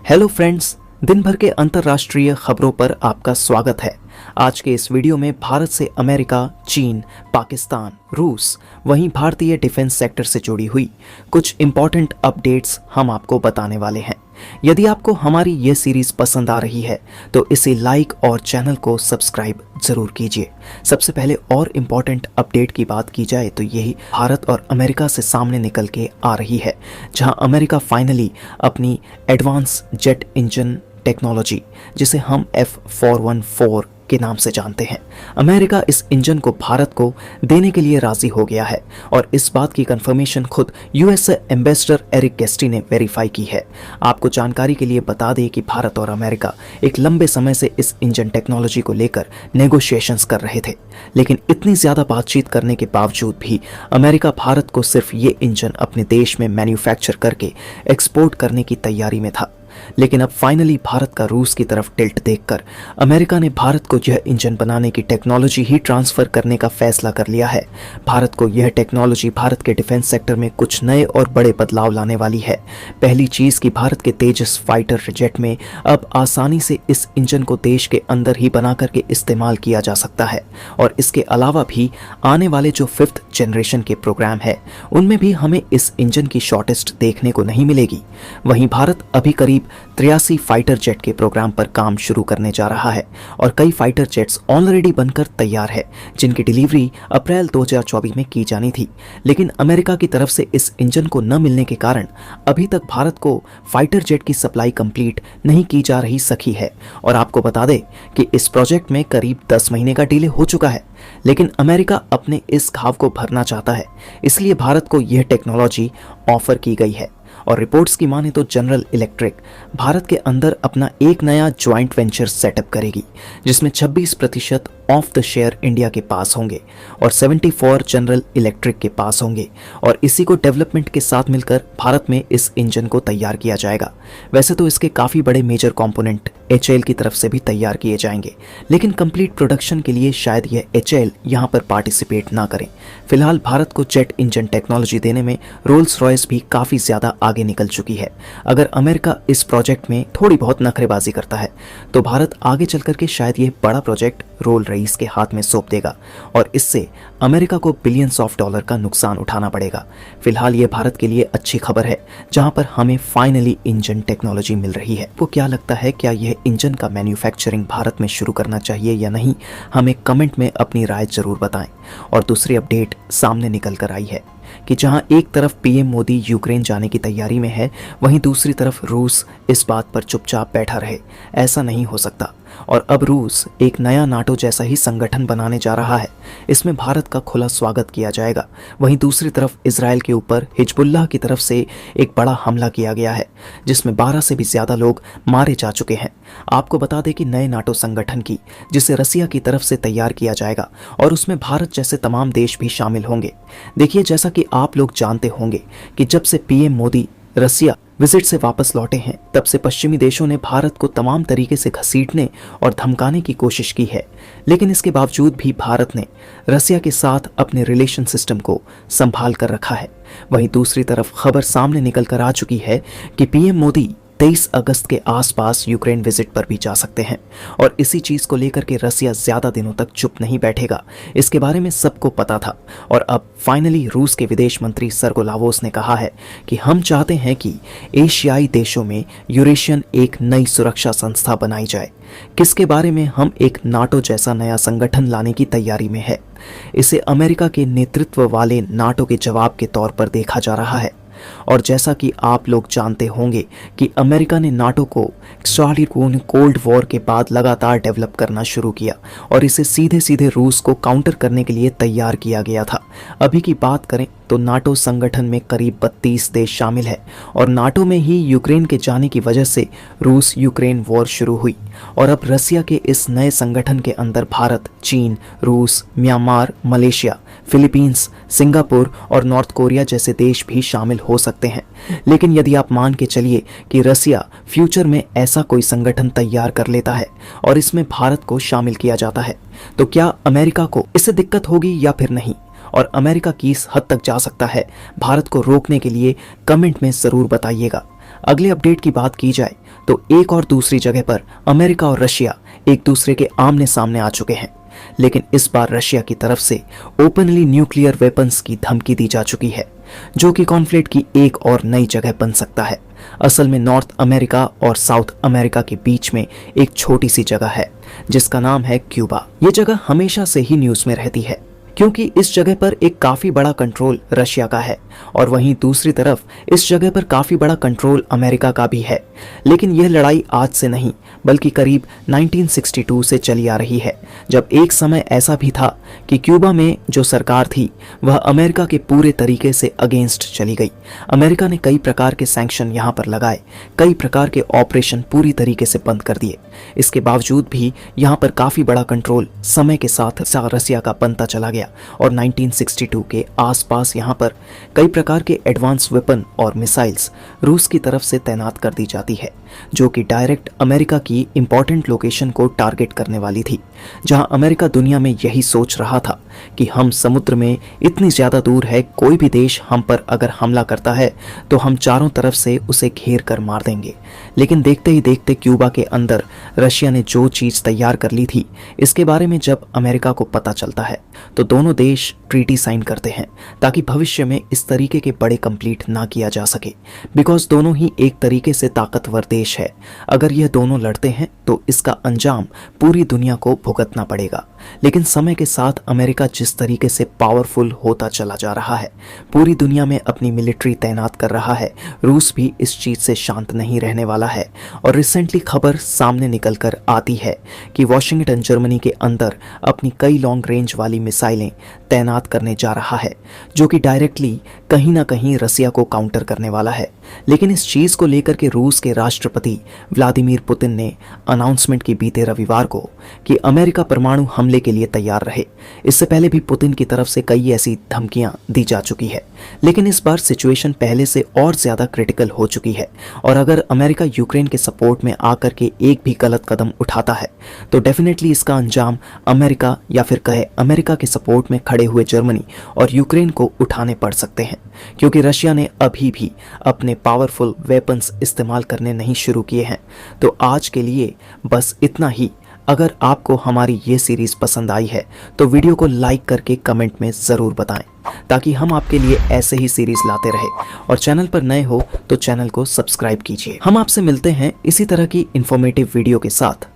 Hello friends, दिन भर के अंतर्राष्ट्रीय खबरों पर आपका स्वागत है। आज के इस वीडियो में भारत से अमेरिका, चीन, पाकिस्तान, रूस, वहीं भारतीय डिफेंस सेक्टर से जुड़ी हुई कुछ इंपॉर्टेंट अपडेट्स हम आपको बताने वाले हैं। यदि आपको हमारी ये सीरीज पसंद आ रही है तो इसे लाइक और चैनल को सब्सक्राइब जरूर कीजिए। सबसे पहले और इम्पॉर्टेंट अपडेट की बात की जाए तो यही भारत और अमेरिका से सामने निकल के आ रही है, जहां अमेरिका फाइनली अपनी एडवांस जेट इंजन टेक्नोलॉजी, जिसे हम F414 के नाम से जानते हैं, अमेरिका इस इंजन को भारत को देने के लिए राजी हो गया है। और इस बात की कंफर्मेशन खुद यूएस एम्बेसडर एरिक गेस्टी ने वेरीफाई की है। आपको जानकारी के लिए बता दें कि भारत और अमेरिका एक लंबे समय से इस इंजन टेक्नोलॉजी को लेकर नेगोशिएशंस कर रहे थे, लेकिन इतनी ज़्यादा बातचीत करने के बावजूद भी अमेरिका भारत को सिर्फ ये इंजन अपने देश में मैन्युफैक्चर करके एक्सपोर्ट करने की तैयारी में था। लेकिन अब फाइनली भारत का रूस की तरफ टिल्ट देखकर अमेरिका ने भारत को यह इंजन बनाने की टेक्नोलॉजी ही ट्रांसफर करने का फैसला कर लिया है। भारत को यह टेक्नोलॉजी भारत के डिफेंस सेक्टर में कुछ नए और बड़े बदलाव लाने वाली है। पहली चीज कि भारत के तेजस फाइटर जेट में अब आसानी से इस इंजन को देश के अंदर ही बना करके इस्तेमाल किया जा सकता है। और इसके अलावा भी आने वाले जो 5th जनरेशन के प्रोग्राम है उनमें भी हमें इस इंजन की शॉर्टेस्ट देखने को नहीं मिलेगी। वहीं भारत अभी करीब 83 फाइटर जेट के प्रोग्राम पर काम शुरू करने जा रहा है और कई फाइटर जेट्स ऑलरेडी बनकर तैयार है, जिनकी डिलीवरी अप्रैल 2024 में की जानी थी। लेकिन अमेरिका की तरफ से इस इंजन को न मिलने के कारण अभी तक भारत को फाइटर जेट की सप्लाई कंप्लीट नहीं की जा रही सकी है। और आपको बता दें कि इस प्रोजेक्ट में करीब 10 महीने का डिले हो चुका है, लेकिन अमेरिका अपने इस घाव को भरना चाहता है, इसलिए भारत को यह टेक्नोलॉजी ऑफर की गई है। और रिपोर्ट्स की माने तो जनरल इलेक्ट्रिक भारत के अंदर अपना एक नया ज्वाइंट वेंचर सेटअप करेगी, जिसमें 26% ऑफ द शेयर इंडिया के पास होंगे और 74 जनरल इलेक्ट्रिक के पास होंगे। और इसी को डेवलपमेंट के साथ मिलकर भारत में इस इंजन को तैयार किया जाएगा। वैसे तो इसके काफ़ी बड़े मेजर कंपोनेंट HAL की तरफ से भी तैयार किए जाएंगे, लेकिन कंप्लीट प्रोडक्शन के लिए शायद यह HAL यहाँ पर पार्टिसिपेट ना करें। फिलहाल भारत को जेट इंजन टेक्नोलॉजी देने में रोल्स रॉयस भी काफ़ी ज़्यादा आगे निकल चुकी है। अगर अमेरिका इस प्रोजेक्ट में थोड़ी बहुत नखरेबाजी करता है तो भारत आगे चल करके शायद ये बड़ा प्रोजेक्ट रोल रईस के हाथ में सौंप देगा और इससे अमेरिका को बिलियंस ऑफ डॉलर का नुकसान उठाना पड़ेगा। फिलहाल ये भारत के लिए अच्छी खबर है, जहां पर हमें फाइनली इंजन टेक्नोलॉजी मिल रही है। आपको क्या लगता है, क्या यह इंजन का मैन्युफैक्चरिंग भारत में शुरू करना चाहिए या नहीं? हमें कमेंट में अपनी राय जरूर बताएं। और दूसरी अपडेट सामने निकल कर आई है कि जहां एक तरफ पीएम मोदी यूक्रेन जाने की तैयारी में है, वहीं दूसरी तरफ रूस इस बात पर चुपचाप बैठा रहे। ऐसा नहीं हो सकता। और अब रूस एक नया नाटो जैसा ही संगठन बनाने जा रहा है। इसमें भारत का खुला स्वागत किया जाएगा। वहीं दूसरी तरफ इजराइल के ऊपर हिजबुल्लाह की तरफ से एक बड़ा हमला किया गया है, जिसमें 12 से भी ज़्यादा लोग मारे जा चुके हैं। आपको बता दें कि नए नाटो संगठन की, जिसे रसिया की तरफ से तैयार किया जाएगा और उसमें भारत जैसे तमाम देश भी शामिल होंगे। देखिए, जैसा कि आप लोग जानते होंगे कि जब से पीएम मोदी रसिया विजिट से वापस लौटे हैं, तब से पश्चिमी देशों ने भारत को तमाम तरीके से घसीटने और धमकाने की कोशिश की है। लेकिन इसके बावजूद भी भारत ने रसिया के साथ अपने रिलेशन सिस्टम को संभाल कर रखा है। वहीं दूसरी तरफ खबर सामने निकल कर आ चुकी है कि पीएम मोदी 23 अगस्त के आसपास यूक्रेन विजिट पर भी जा सकते हैं। और इसी चीज़ को लेकर के रसिया ज़्यादा दिनों तक चुप नहीं बैठेगा। इसके बारे में सबको पता था और अब फाइनली रूस के विदेश मंत्री सर्गो लावोस ने कहा है कि हम चाहते हैं कि एशियाई देशों में यूरेशियन एक नई सुरक्षा संस्था बनाई जाए। किसके बारे में? हम एक नाटो जैसा नया संगठन लाने की तैयारी में है। इसे अमेरिका के नेतृत्व वाले नाटो के जवाब के तौर पर देखा जा रहा है। और जैसा कि आप लोग जानते होंगे कि अमेरिका ने नाटो को कोल्ड वॉर के बाद लगातार डेवलप करना शुरू किया और इसे सीधे सीधे रूस को काउंटर करने के लिए तैयार किया गया था। अभी की बात करें तो नाटो संगठन में करीब 32 देश शामिल है और नाटो में ही यूक्रेन के जाने की वजह से रूस यूक्रेन वॉर शुरू हुई। और अब रसिया के इस नए संगठन के अंदर भारत, चीन, रूस, म्यांमार, मलेशिया, फिलीपींस, सिंगापुर और नॉर्थ कोरिया जैसे देश भी शामिल हो सकते हैं। लेकिन यदि आप मान के चलिए कि रसिया फ्यूचर में ऐसा कोई संगठन तैयार कर लेता है और इसमें भारत को शामिल किया जाता है, तो क्या अमेरिका को इससे दिक्कत होगी या फिर नहीं? और अमेरिका किस हद तक जा सकता है भारत को रोकने के लिए? कमेंट में ज़रूर बताइएगा। अगले अपडेट की बात की जाए तो एक और दूसरी जगह पर अमेरिका और रशिया एक दूसरे के आमने सामने आ चुके हैं। लेकिन इस बार रशिया की तरफ से ओपनली न्यूक्लियर वेपन्स की धमकी दी जा चुकी है, जो कि कॉन्फ्लिक्ट की एक और नई जगह बन सकता है। असल में नॉर्थ अमेरिका और साउथ अमेरिका के बीच में एक छोटी सी जगह है जिसका नाम है क्यूबा। ये जगह हमेशा से ही न्यूज में रहती है क्योंकि इस जगह पर एक काफी बड़ा कंट्रोल रशिया का है और वहीं दूसरी तरफ इस जगह पर काफी बड़ा कंट्रोल अमेरिका का भी है। लेकिन यह लड़ाई आज से नहीं बल्कि करीब 1962 से चली आ रही है, जब एक समय ऐसा भी था कि क्यूबा में जो सरकार थी वह अमेरिका के पूरे तरीके से अगेंस्ट चली गई। अमेरिका ने कई प्रकार के सैंक्शन यहाँ पर लगाए, कई प्रकार के ऑपरेशन पूरी तरीके से बंद कर दिए। इसके बावजूद भी यहाँ पर काफी बड़ा कंट्रोल समय के साथ रशिया का बनता चला गया और 1962 के आसपास यहाँ पर कई प्रकार के एडवांस वेपन और मिसाइल्स रूस की तरफ से तैनात कर दी जाती है, जो कि डायरेक्ट अमेरिका की इंपॉर्टेंट लोकेशन को टारगेट करने वाली थी। जहां अमेरिका दुनिया में यही सोच रहा था कि हम समुद्र में इतनी ज्यादा दूर है, कोई भी देश हम पर अगर हमला करता है तो हम चारों तरफ से उसे घेर कर मार देंगे। लेकिन देखते ही देखते क्यूबा के अंदर रशिया ने जो चीज तैयार कर ली थी, इसके बारे में जब अमेरिका को पता चलता है तो दोनों देश ट्रीटी साइन करते हैं ताकि भविष्य में इस तरीके के बड़े कंप्लीट ना किया जा सके, बिकॉज दोनों ही एक तरीके से ताकतवर देश है। अगर यह दोनों लड़ते हैं तो इसका अंजाम पूरी दुनिया को भुगतना पड़ेगा। लेकिन समय के साथ अमेरिका जिस तरीके से पावरफुल होता चला जा रहा है, पूरी दुनिया में अपनी मिलिट्री तैनात कर रहा है, रूस भी इस चीज से शांत नहीं रहने वाला है। और रिसेंटली खबर सामने निकल कर आती है कि वॉशिंगटन जर्मनी के अंदर अपनी कई लॉन्ग रेंज वाली मिसाइलें तैनात करने जा रहा है, जो कि डायरेक्टली कहीं ना कहीं रसिया को काउंटर करने वाला है। लेकिन इस चीज को लेकर के रूस के राष्ट्रपति व्लादिमीर पुतिन ने अनाउंसमेंट की बीते रविवार को कि अमेरिका परमाणु हमले के लिए तैयार रहे। इससे पहले भी पुतिन की तरफ से कई ऐसी धमकियां दी जा चुकी है, लेकिन इस बार सिचुएशन पहले से और ज्यादा क्रिटिकल हो चुकी है और अगर अमेरिका यूक्रेन के सपोर्ट में आकर के एक भी गलत कदम उठाता है तो डेफिनेटली इसका अंजाम अमेरिका या फिर कहे अमेरिका के सपोर्ट में खड़े हुए जर्मनी और यूक्रेन को उठाने पड़ सकते हैं, क्योंकि रशिया ने अभी भी अपने पावरफुल वेपन्स इस्तेमाल करने नहीं शुरू किए हैं। तो आज के लिए बस इतना ही। अगर आपको हमारी ये सीरीज पसंद आई है तो वीडियो को लाइक करके कमेंट में ज़रूर बताएं ताकि हम आपके लिए ऐसे ही सीरीज लाते रहे। और चैनल पर नए हो तो चैनल को सब्सक्राइब कीजिए। हम आपसे मिलते हैं इसी तरह की इंफॉर्मेटिव वीडियो के साथ।